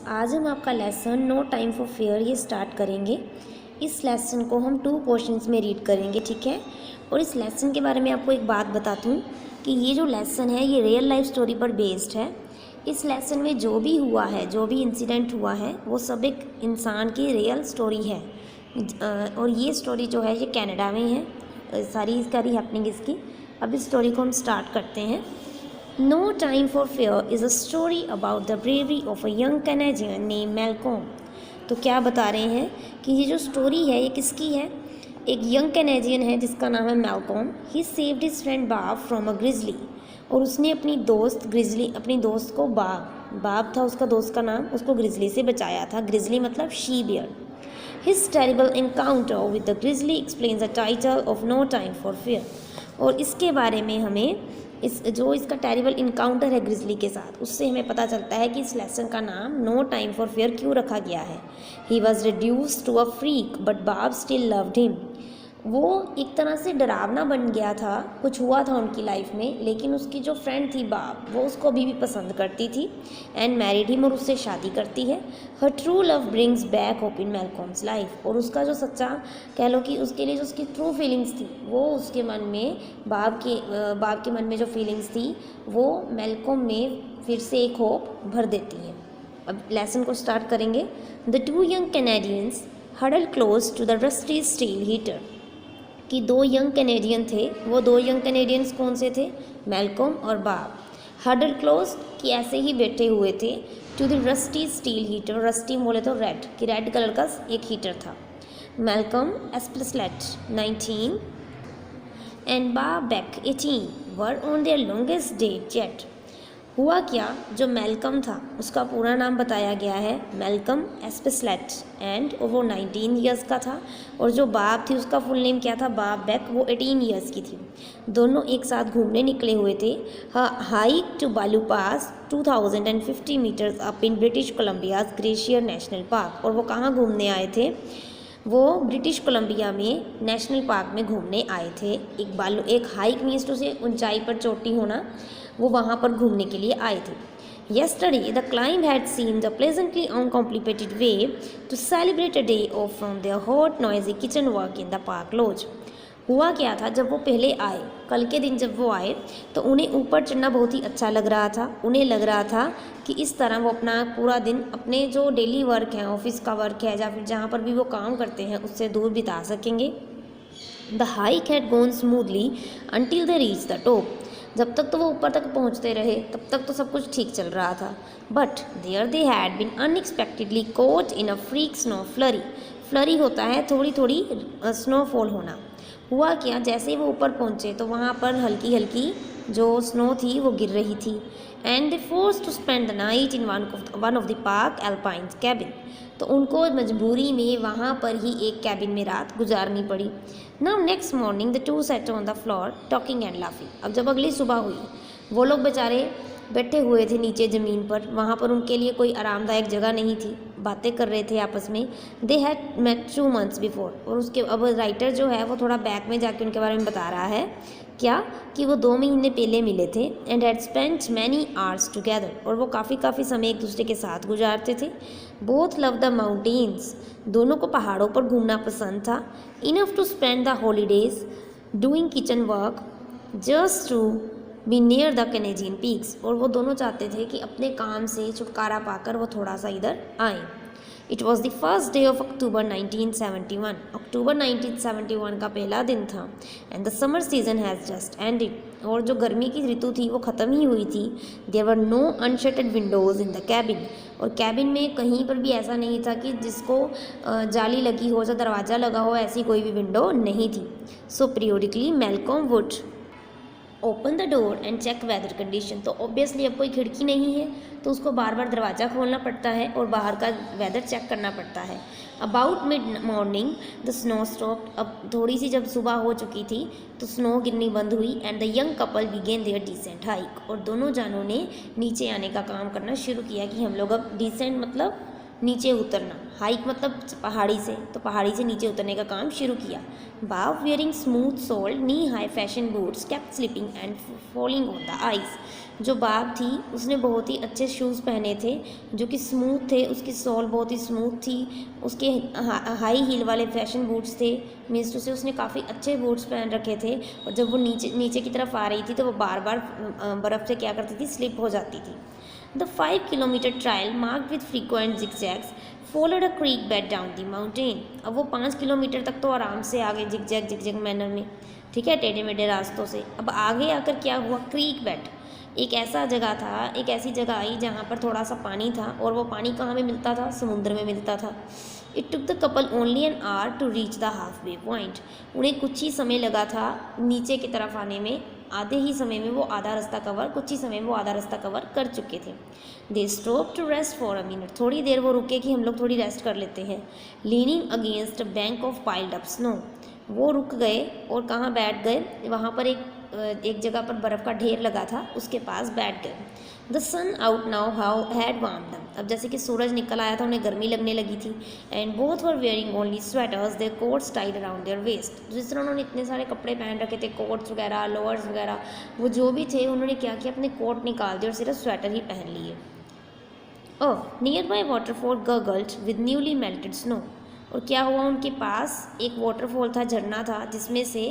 आज हम आपका lesson no time for fear ये स्टार्ट करेंगे। इस लेसन को हम 2 पोर्शंस में रीड करेंगे, ठीक है। और इस लेसन के बारे में आपको एक बात बताता हूँ कि ये जो लेसन है ये रियल लाइफ स्टोरी पर बेस्ड है। इस लेसन में जो भी हुआ है, जो भी इंसिडेंट हुआ है, वो सब एक इंसान की रियल स्टोरी है। और ये स्टोरी जो है ये कनाडा में है, सारी हैपनिंग इसकी। अब इस स्टोरी को हम स्टार्ट करते हैं। No Time for Fear is a story about the bravery of a young Canadian named Malcolm। तो क्या बता रहे हैं कि ये जो स्टोरी है ये किसकी है। एक यंग कैनेडियन है जिसका नाम है मैल्कॉम। ही सेव्ड हिज फ्रेंड बाब फ्रॉम अ ग्रिजली। और उसने अपनी दोस्त को बाब था उसका दोस्त का नाम, उसको ग्रिजली से बचाया था। ग्रिजली मतलब she bear. His terrible encounter with the grizzly explains the title of no time for fear. और इसके बारे में हमें इसका टेरिबल इनकाउंटर है ग्रिजली के साथ, उससे हमें पता चलता है कि इस लेसन का नाम नो टाइम फॉर फेयर क्यों रखा गया है। He was reduced to a freak but Bab still loved him. वो एक तरह से डरावना बन गया था, कुछ हुआ था उनकी लाइफ में, लेकिन उसकी जो फ्रेंड थी बाब वो उसको अभी भी पसंद करती थी एंड मैरिड हिम, और उससे शादी करती है। Her true love brings back hope in Malcolm's life. और उसका जो सच्चा कह लो कि उसके लिए जो उसकी ट्रू फीलिंग्स थी वो उसके मन में बाब के मन में जो फीलिंग्स थी वो मैल्कॉम में फिर से एक होप भर देती हैं। अब लेसन को स्टार्ट करेंगे। The 2 young Canadians huddle close to the rusty steel heater. कि 2 यंग कैनेडियन थे। वो 2 यंग कैनेडियंस कौन से थे? मैल्कॉम और बाब। हडल क्लोज कि ऐसे ही बैठे हुए थे to the rusty steel heater. Rusty बोले तो रेड, कि रेड कलर का एक हीटर था। Malcolm Aspeslet 19 and Bab Bak 18 were on their longest date yet. हुआ क्या, जो मैल्कम था उसका पूरा नाम बताया गया है मैल्कम एस्पेस्लेट एंड वो 19 ईयर्स का था। और जो बाब थी उसका फुल नेम क्या था? बाब बेक, वो 18 ईयर्स की थी। दोनों एक साथ घूमने निकले हुए थे। Hike to Balu Pass 2050 meters up in British Columbia's Glacier National Park. और वो कहाँ घूमने आए थे? वो ब्रिटिश कोलंबिया में नेशनल पार्क में घूमने आए थे। एक हाइक मीन्स टू से ऊंचाई पर चोटी होना, वो वहाँ पर घूमने के लिए आए थे। Yesterday, the climb had seemed a pleasantly uncomplicated way to celebrate a day off from their hot, noisy kitchen work in the park lodge। हुआ क्या था, जब वो पहले आए, कल के दिन जब वो आए तो उन्हें ऊपर चढ़ना बहुत ही अच्छा लग रहा था। उन्हें लग रहा था कि इस तरह वो अपना पूरा दिन अपने जो डेली वर्क है, ऑफिस का वर्क है या फिर जहाँ पर भी वो काम करते हैं उससे दूर बिता सकेंगे। The hike had gone smoothly until they reached the top। जब तक तो वो ऊपर तक पहुंचते रहे तब तक तो सब कुछ ठीक चल रहा था। But there they had been unexpectedly caught in a freak snow flurry. Flurry होता है थोड़ी थोड़ी स्नोफॉल होना। हुआ क्या, जैसे ही वो ऊपर पहुंचे तो वहाँ पर हल्की हल्की जो स्नो थी वो गिर रही थी। And they force to spend the night in one of the park alpine cabin. तो उनको मजबूरी में वहाँ पर ही एक कैबिन में रात गुजारनी पड़ी। Now next morning the 2 sat on the floor talking and laughing. अब जब अगली सुबह हुई, वो लोग बेचारे बैठे हुए थे नीचे ज़मीन पर। वहाँ पर उनके लिए कोई आरामदायक जगह नहीं थी, बातें कर रहे थे आपस में। They had met 2 months before. और उसके अब राइटर जो है वो थोड़ा बैक में जाके उनके बारे में बता रहा है क्या कि वो 2 महीने पहले मिले थे। And had spent many hours together. और वो काफ़ी समय एक दूसरे के साथ गुजारते थे। Both love the mountains. दोनों को पहाड़ों पर घूमना पसंद था। Enough to spend the holidays doing kitchen work just to be near the Canadian peaks. और वो दोनों चाहते थे कि अपने काम से छुटकारा पाकर वो थोड़ा सा इधर आएँ। It was the first day of October 1971। अक्टूबर 1971 का पहला दिन था। And the summer season has just ended. और जो गर्मी की ऋतु थी वो ख़त्म ही हुई थी। There were no unshuttered windows in the cabin. और कैबिन में कहीं पर भी ऐसा नहीं था कि जिसको जाली लगी हो या दरवाज़ा लगा हो, ऐसी कोई भी विंडो नहीं थी। So periodically Malcolm would open the door and check weather condition. तो ऑब्वियसली अब कोई खिड़की नहीं है तो उसको बार बार दरवाज़ा खोलना पड़ता है और बाहर का वेदर चेक करना पड़ता है। About mid morning the snow stopped. अब थोड़ी सी जब सुबह हो चुकी थी तो स्नो गिरनी बंद हुई। And the young couple began their descent hike. और दोनों जानों ने नीचे आने का काम करना शुरू किया कि हम लोग अब डिसेंट मतलब नीचे उतरना, हाइक मतलब पहाड़ी से, तो पहाड़ी से नीचे उतरने का काम शुरू किया। Bab wearing smooth soled knee high fashion boots kept slipping and falling on the ice. जो बाब थी उसने बहुत ही अच्छे शूज़ पहने थे जो कि स्मूथ थे, उसकी सोल बहुत ही स्मूथ थी, उसके हाई हील वाले फैशन बूट्स थे, मीन्स टू से उसने काफ़ी अच्छे बूट्स पहन रखे थे। और जब वो नीचे नीचे की तरफ आ रही थी तो वो बार बार बर्फ़ से क्या करती थी, स्लिप हो जाती थी। The 5 kilometre trial marked with frequent zigzags followed a creek bed down the mountain। अब वो 5 किलोमीटर तक तो आराम से आगे जिगजैग मैनर में, ठीक है, टेढ़े मेढ़े रास्तों से। अब आगे आकर क्या हुआ, क्रीक बेड, एक ऐसा जगह था, एक ऐसी जगह आई जहाँ पर थोड़ा सा पानी था, और वो पानी कहाँ में मिलता था, समुद्र में मिलता था। It took the couple only an hour to reach the half way point. उन्हें कुछ ही समय लगा था नीचे की तरफ आने में, आधे ही समय में वो आधा रास्ता कवर, कुछ ही समय में वो आधा रास्ता कवर कर चुके थे। They stop to rest for a minute, थोड़ी देर वो रुके कि हम लोग थोड़ी रेस्ट कर लेते हैं। Leaning against a bank of piled up snow, वो रुक गए और कहाँ बैठ गए, वहाँ पर एक जगह पर बर्फ़ का ढेर लगा था, उसके पास बैठ गए। The sun out now how had warm them, अब जैसे कि सूरज निकल आया था, उन्हें गर्मी लगने लगी थी। And both were wearing only sweaters, their coats tied around their waist. जिस तरह उन्होंने इतने सारे कपड़े पहन रखे थे, कोट्स वगैरह, लोअर्स वगैरह, वो जो भी थे, उन्होंने क्या किया, अपने कोट निकाल दिए और सिर्फ स्वेटर ही पहन लिए। Oh, nearby waterfall gurgled with newly melted snow, और क्या हुआ, उनके पास एक वाटरफॉल था, झरना था, जिसमें से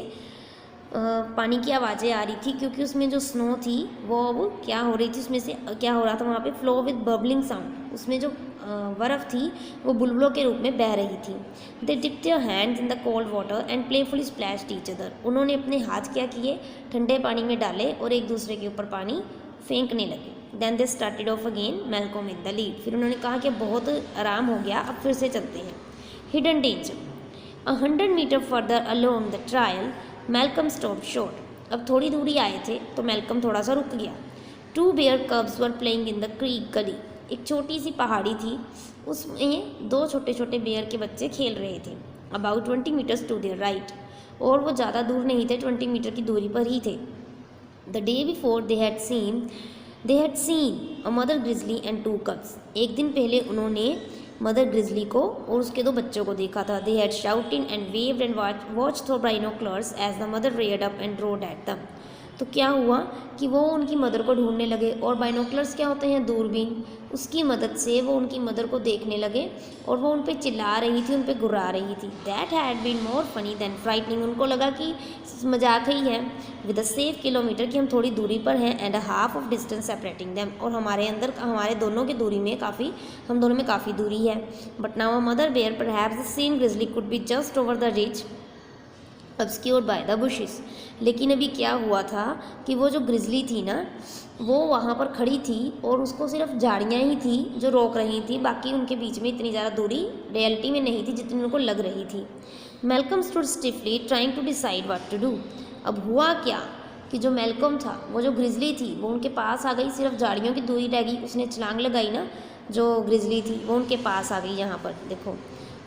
पानी की आवाज़ें आ रही थी, क्योंकि उसमें जो स्नो थी वो अब क्या हो रही थी, उसमें से क्या हो रहा था, वहाँ पे फ्लो विद बबलिंग साउंड, उसमें जो बर्फ़ थी वो बुलबुलों के रूप में बह रही थी। They dipped their hands in the cold water and playfully splashed each other, उन्होंने अपने हाथ क्या किए, ठंडे पानी में डाले और एक दूसरे के ऊपर पानी फेंकने लगे। Then they started off again, Malcolm in the lead, फिर उन्होंने कहा कि बहुत आराम हो गया, अब फिर से चलते हैं। Hidden danger, 100 metre further along the trail Malcolm stop short, अब थोड़ी दूरी आए थे तो मैल्कम थोड़ा सा रुक गया। 2 bear cubs were playing in the creek gully, एक छोटी सी पहाड़ी थी, उसमें 2 छोटे छोटे बेयर के बच्चे खेल रहे थे। About 20 metres to their right, और वो ज़्यादा दूर नहीं थे, 20 मीटर की दूरी पर ही थे। The day before they had seen a mother grizzly and 2 cubs, एक दिन पहले उन्होंने मदर ग्रिजली को और उसके 2 बच्चों को देखा था। They had shouting and waved and watch through binoculars as the mother reared up and roared at them, तो क्या हुआ कि वो उनकी मदर को ढूंढने लगे, और बाइनोकुलर्स क्या होते हैं, दूरबीन, उसकी मदद से वो उनकी मदर को देखने लगे, और वो उन पे चिल्ला रही थी, उन पे गुर्रा रही थी। That had been more funny than frightening, उनको लगा कि मजाक ही है। विद अ सेफ किलोमीटर, कि हम थोड़ी दूरी पर हैं, and a half of distance separating them, और हमारे दोनों की दूरी में हम दोनों में काफ़ी दूरी है। But now a mother bear perhaps the same grizzly could be just over the ridge obscured by the bushes, लेकिन अभी क्या हुआ था कि वो जो ग्रिजली थी ना, वो वहाँ पर खड़ी थी और उसको सिर्फ झाड़ियाँ ही थी जो रोक रही थी, बाकी उनके बीच में इतनी ज़्यादा दूरी रियलिटी में नहीं थी जितनी उनको लग रही थी। Malcolm stood stiffly trying to decide what to do, अब हुआ क्या कि जो मैल्कम था, वो जो ग्रिजली थी वो उनके पास आ गई, सिर्फ झाड़ियों की दूरी रह गई, उसने छलांग लगाई ना, जो ग्रिजली थी वो उनके पास आ गई। यहाँ पर देखो,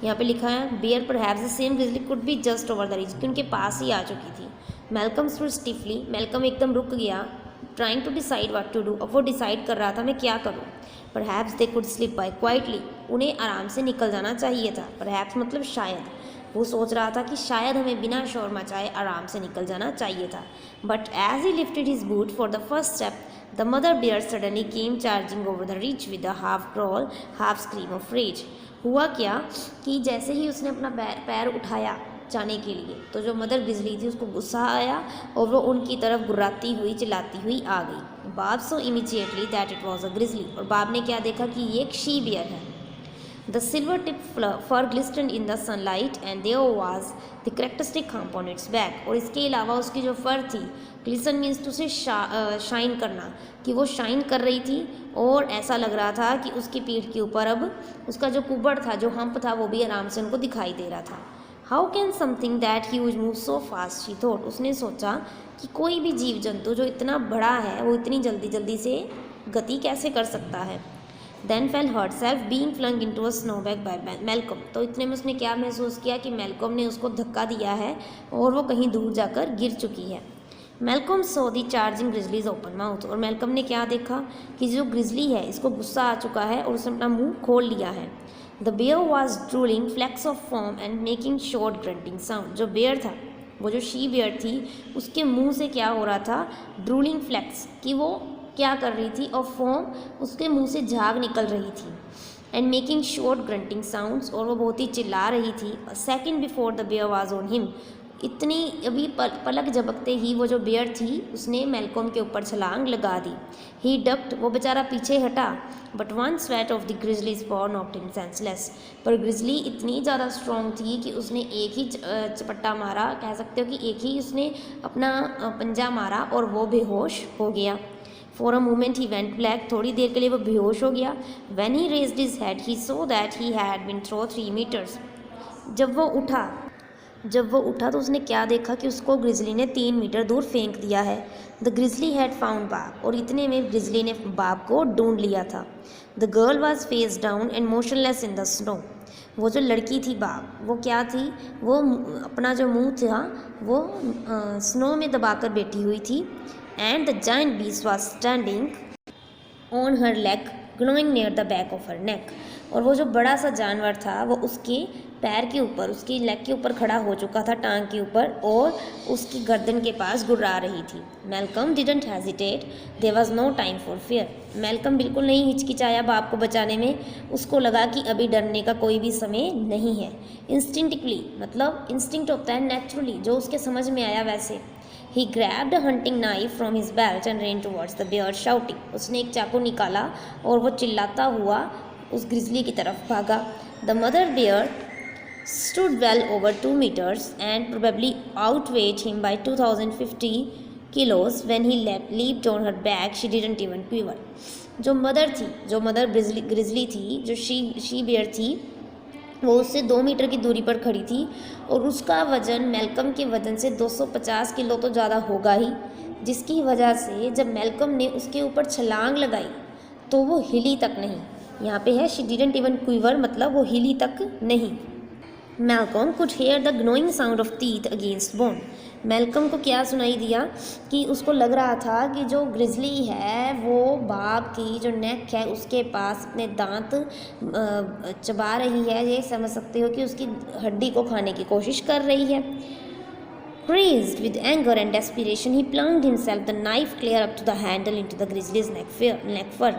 यहाँ पे लिखा है bear perhaps the same grizzly could be just over the ridge, कि उनके पास ही आ चुकी थी। मैल्कम स्टूड स्टिफली, मैल्कम एकदम रुक गया, trying to decide what to do, अब वो डिसाइड कर रहा था मैं क्या करूँ। Perhaps they could slip by quietly, उन्हें आराम से निकल जाना चाहिए था। परहैप्स मतलब शायद, वो सोच रहा था कि शायद हमें बिना शोर मचाए आराम से निकल जाना चाहिए था। But as he lifted his boot for the first step, the mother bear suddenly came charging over the ridge with a half growl half scream of rage. हुआ क्या कि जैसे ही उसने अपना पैर उठाया जाने के लिए, तो जो मदर ग्रिजली थी उसको गुस्सा आया और वो उनकी तरफ गुर्राती हुई चिल्लाती हुई आ गई। बाब saw immediately that it was a grizzly, और बाब ने क्या देखा कि ये एक शी बियर है। The silver tipped fur glistened in the sunlight and there was the characteristic hump on its back, और इसके अलावा उसकी जो फर थी, ग्लिसन मीन्स टू से शाइन करना, कि वो शाइन कर रही थी, और ऐसा लग रहा था कि उसकी पीठ के ऊपर अब उसका जो कुबड़ था, जो हम्प था, वो भी आराम से उनको दिखाई दे रहा था। How can something that huge move so fast, she thought, उसने सोचा कि कोई भी जीव जंतु जो इतना बड़ा है वो इतनी जल्दी जल्दी से गति कैसे कर सकता है। Then felt herself being flung into a snowbank by Malcolm, तो इतने में उसने क्या महसूस किया कि मैल्कम ने उसको धक्का दिया है और वो कहीं दूर जाकर गिर चुकी है। मेलकम सो दी चार्जिंग ग्रिजलीज ओपन माउथ, और मेलकम ने क्या देखा कि जो ग्रिजली है इसको गुस्सा आ चुका है और उसने अपना मुंह खोल लिया है। The bear was drooling flecks of foam and making short grunting sound. जो बेयर था, वो जो शी बेयर थी, उसके मुंह से क्या हो रहा था, ड्रूलिंग फ्लैक्स, कि वो क्या कर रही थी, और फॉर्म, उसके मुंह से झाग निकल रही थी, and making short grunting sounds, और वो बहुत ही चिल्ला रही थी। A second before the bear was on him, इतनी अभी पलक झपकते ही वो जो बेयर थी उसने मेलकॉम के ऊपर छलांग लगा दी। ही डक्ड, वो बेचारा पीछे हटा, but one sweat of the grizzlies पॉ नॉक्ड हिम सेंसलेस, पर ग्रिजली इतनी ज़्यादा स्ट्रॉन्ग थी कि उसने एक ही चपट्टा मारा, कह सकते हो कि एक ही उसने अपना पंजा मारा और वो बेहोश हो गया। For a moment he went black, थोड़ी देर के लिए वो बेहोश हो गया। When he raised his head he saw that he had been throw 3 metres, जब वो उठा तो उसने क्या देखा कि उसको ग्रिजली ने 3 मीटर दूर फेंक दिया है। द ग्रिजली हैड फाउंड बाब, और इतने में ग्रिजली ने बाब को ढूंढ लिया था। The girl was face down and motionless in the snow, वो जो लड़की थी बाब, वो क्या थी, वो अपना जो मुंह था वो स्नो में दबाकर बैठी हुई थी। And the giant beast was standing on her leg glowing near the back of her neck, और वो जो बड़ा सा जानवर था वो उसके पैर के ऊपर, उसकी लेग के ऊपर खड़ा हो चुका था, टांग के ऊपर, और उसकी गर्दन के पास गुर्रा रही थी। Malcolm didn't hesitate, there was no time for fear, Malcolm बिल्कुल नहीं हिचकिचाया बाप को बचाने में, उसको लगा कि अभी डरने का कोई भी समय नहीं है। इंस्टिंक्टिवली, मतलब इंस्टिंक्ट होता है नेचुरली, जो उसके समझ में आया वैसे। He grabbed a hunting knife from his belt and ran towards the bear shouting, उसने एक चाकू निकाला और वो चिल्लाता हुआ उस ग्रिजली की तरफ भागा। The mother bear stood well over 2 meters and probably outweighed him by 2050 kilos. When he leaped on her back, she didn't even quiver. जो मदर ग्रिजली थी, जो शी बेयर थी, वो उससे 2 मीटर की दूरी पर खड़ी थी, और उसका वज़न मेलकम के वज़न से 250 किलो तो ज़्यादा होगा ही, जिसकी वजह से जब मेलकम ने उसके ऊपर छलांग लगाई तो वो हिली तक नहीं। यहाँ पे है शी डिडंट इवन क्विवर, मतलब वो हिली तक नहीं। Malcolm could hear the gnawing sound of teeth against bone, Malcolm को क्या सुनाई दिया कि उसको लग रहा था कि जो ग्रिजली है वो बाप की जो नेक है उसके पास अपने दांत चबा रही है, ये समझ सकते हो कि उसकी हड्डी को खाने की कोशिश कर रही है। Crazed with anger and desperation, he plunged himself the knife clear up to the handle into the grizzly's neck fur.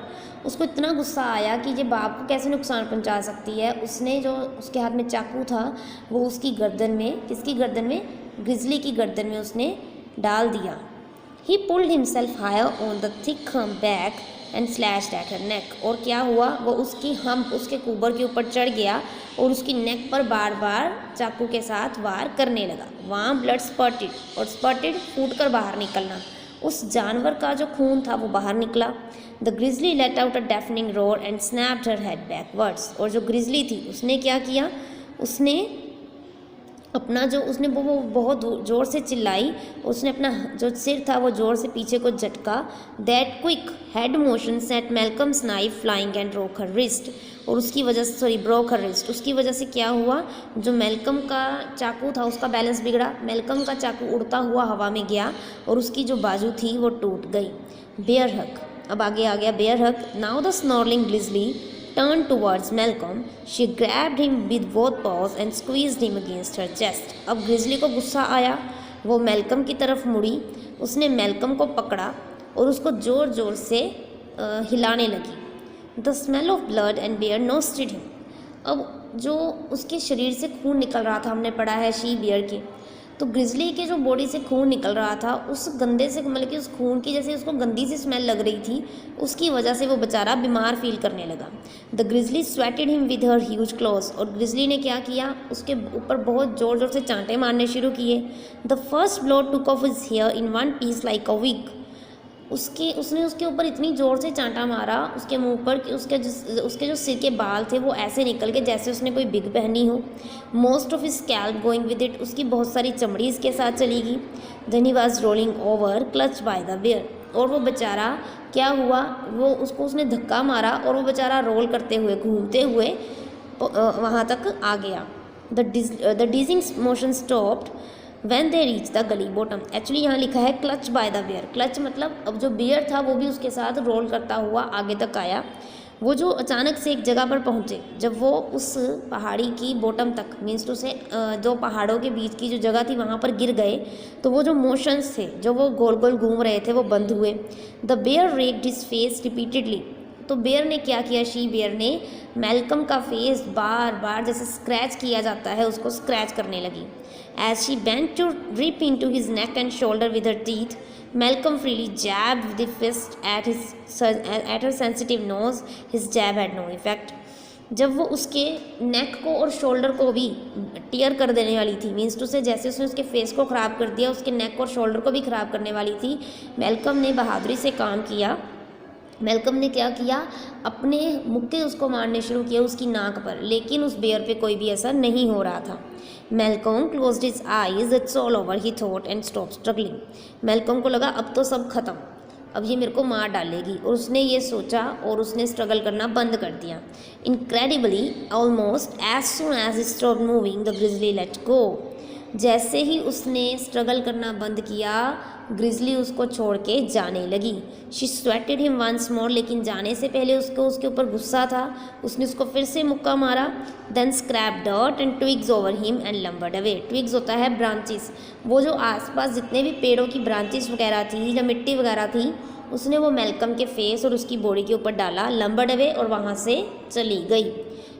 उसको इतना गुस्सा आया कि ये बाप को कैसे नुकसान पहुंचा सकती है। उसने जो उसके हाथ में चाकू था वो उसकी गर्दन में, किसकी गर्दन में, ग्रिजली की गर्दन में उसने डाल दिया। He pulled himself higher on the thick back and slashed at her neck. और क्या हुआ, वो उसके कुबर के ऊपर चढ़ गया और उसकी नेक पर बार बार चाकू के साथ वार करने लगा। वहाँ ब्लड स्पर्टेड, और स्पर्टेड फूट कर बाहर निकलना, उस जानवर का जो खून था वो बाहर निकला। The grizzly let out a deafening roar and snapped her head backwards, और जो ग्रिजली थी उसने क्या किया, उसने अपना जो उसने वो बहुत ज़ोर से चिल्लाई, उसने अपना जो सिर था वो ज़ोर से पीछे को झटका। That quick head motion set मेलकम्स knife flying and broke her wrist, और उसकी वजह से ब्रोक हर रिस्ट, उसकी वजह से क्या हुआ, जो मेलकम का चाकू था उसका बैलेंस बिगड़ा, मेलकम का चाकू उड़ता हुआ हवा में गया और उसकी जो बाजू थी वो टूट गई। बेयर हक, अब आगे आ गया bear hug. Now the snarling grizzly turned towards Malcolm. She grabbed him with both paws and squeezed him against her chest. अब ग्रिजली को गुस्सा आया, वो मेलकम की तरफ मुड़ी, उसने मेलकम को पकड़ा और उसको ज़ोर ज़ोर से हिलाने लगी। The smell of blood and bear nostril him. अब जो उसके शरीर से खून निकल रहा था, हमने पढ़ा है शी बियर के, तो ग्रिजली के जो बॉडी से खून निकल रहा था उस गंदे से, मतलब कि उस खून की जैसे उसको गंदी सी स्मेल लग रही थी, उसकी वजह से वो बेचारा बीमार फील करने लगा। The grizzly swatted him with her huge claws, और ग्रिजली ने क्या किया, उसके ऊपर बहुत ज़ोर ज़ोर से चांटे मारने शुरू किए। The first blow took off his hair in one piece like a wig, उसने उसके ऊपर इतनी ज़ोर से चांटा मारा उसके मुंह पर कि उसके जो सिर के बाल थे वो ऐसे निकल के जैसे उसने कोई बिग पहनी हो। Most of his scalp going with it, उसकी बहुत सारी चमड़ी इसके साथ चली गई। Then he was rolling over clutch by the bare, और वो बेचारा क्या हुआ, वो उसने धक्का मारा और वो बेचारा रोल करते हुए, घूमते हुए वहाँ तक आ गया। The dizzying motion stopped when they reach the gully bottom, actually यहाँ लिखा है clutch by the bear. Clutch मतलब अब जो बियर था वो भी उसके साथ रोल करता हुआ आगे तक आया। वो जो अचानक से एक जगह पर पहुँचे, जब वो उस पहाड़ी की बॉटम तक मीन्स टू से जो पहाड़ों के बीच की जो जगह थी वहाँ पर गिर गए, तो वो जो मोशंस थे जो वो गोल गोल घूम रहे थे वो बंद हुए। The bear raked his face repeatedly, तो बेयर ने क्या किया, शी बेयर ने मैल्कम का फेस बार बार जैसे स्क्रैच किया जाता है उसको स्क्रैच करने लगी। As she bent to rip into his neck and shoulder with her teeth, Malcolm freely jabbed with the fist at her sensitive nose. His jab had no effect. जब वो उसके नेक को और शोल्डर को भी tier कर देने वाली थी, मीन्स टू से जैसे उसने उसके फेस को ख़राब कर दिया, उसके नेक और शोल्डर को भी ख़राब करने वाली थी, मैल्कम ने बहादुरी से काम किया। मैल्कम ने क्या किया, अपने मुक्के उसको मारने शुरू किया उसकी नाक पर, लेकिन उस बेयर पे कोई भी असर नहीं हो रहा था। Malcolm closed his eyes, it's all over he thought and stop struggling. Malcolm को लगा अब तो सब खत्म, अब ये मेरे को मार डालेगी, और उसने ये सोचा और उसने स्ट्रगल करना बंद कर दिया। Incredibly almost as soon as he stopped moving the grizzly let go, जैसे ही उसने स्ट्रगल करना बंद किया ग्रिजली उसको छोड़ के जाने लगी। शी स्वेटेड हिम वंस मोर, लेकिन जाने से पहले उसको उसके ऊपर गुस्सा था, उसने उसको फिर से मुक्का मारा। Then scraped dirt and twigs over him and lumbered away. Twigs होता है ब्रांचेस, वो जो आसपास जितने भी पेड़ों की ब्रांचेस वगैरह थी या मिट्टी वगैरह थी उसने वो मैल्कम के फेस और उसकी बॉडी के ऊपर डाला, लम्बर्ड अवे, और वहाँ से चली गई।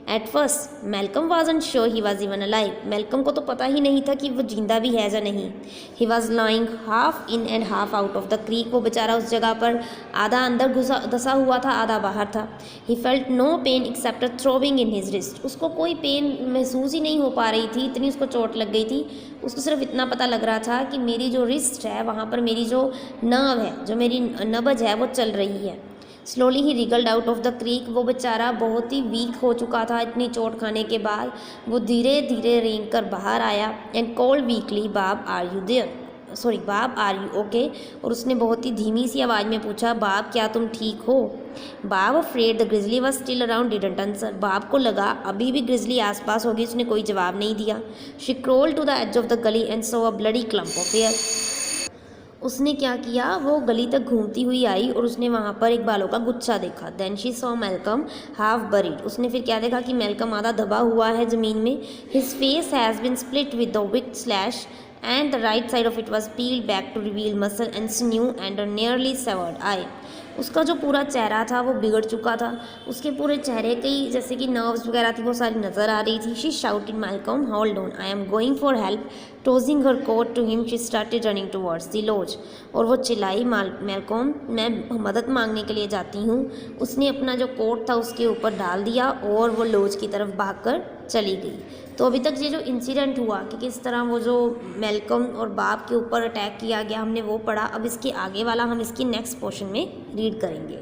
At first Malcolm wasn't sure he was even alive, Malcolm को तो पता ही नहीं था कि वो जिंदा भी है या नहीं। He was lying half in and half out of the creek, वो बेचारा उस जगह पर आधा अंदर धंसा हुआ था आधा बाहर था। He felt no pain except a throbbing in his wrist, उसको कोई पेन महसूस ही नहीं हो पा रही थी, इतनी उसको चोट लग गई थी। उसको सिर्फ इतना पता लग रहा था कि मेरी जो रिस्ट है वहाँ पर मेरी जो नर्व है, जो मेरी नब्ज है वो चल रही है। Slowly he रिगल्ड out of the creek, वो बेचारा बहुत ही वीक हो चुका था इतनी चोट खाने के बाद। वो धीरे धीरे रेंग कर बाहर आया एंड कॉल्ड वीकली, बाब आर यू देयर, सॉरी बाब आर यू ओके, और उसने बहुत ही धीमी सी आवाज़ में पूछा, बाब क्या तुम ठीक हो। बाब afraid the grizzly was still around didn't answer, बाब को लगा अभी भी ग्रिजली आसपास होगी, उसने कोई जवाब नहीं दिया। She crawled to the edge of the gully and saw a bloody clump of hair, उसने क्या किया, वो गली तक घूमती हुई आई और उसने वहाँ पर एक बालों का गुच्छा देखा। Then she saw Malcolm half buried, उसने फिर क्या देखा कि मैल्कम आधा दबा हुआ है ज़मीन में। His face has been split with the wicked slash and the right side of it was peeled back to reveal muscle and sinew and a nearly severed eye, उसका जो पूरा चेहरा था वो बिगड़ चुका था, उसके पूरे चेहरे की जैसे कि नर्व्स वगैरह थी वो सारी नज़र आ रही थी। She shouted Malcolm hold on I am going for help, tossing her coat to him she started running towards the lodge, और वो चिल्लाई मैल्कम मैं मदद मांगने के लिए जाती हूँ। उसने अपना जो कोट था उसके ऊपर डाल दिया और वो लॉज की तरफ भागकर चली गई। तो अभी तक ये जो इंसिडेंट हुआ कि किस तरह वो जो मैल्कम और बाब के ऊपर अटैक किया गया हमने वो पढ़ा। अब इसके आगे वाला हम इसकी नेक्स्ट पोर्शन में रीड करेंगे।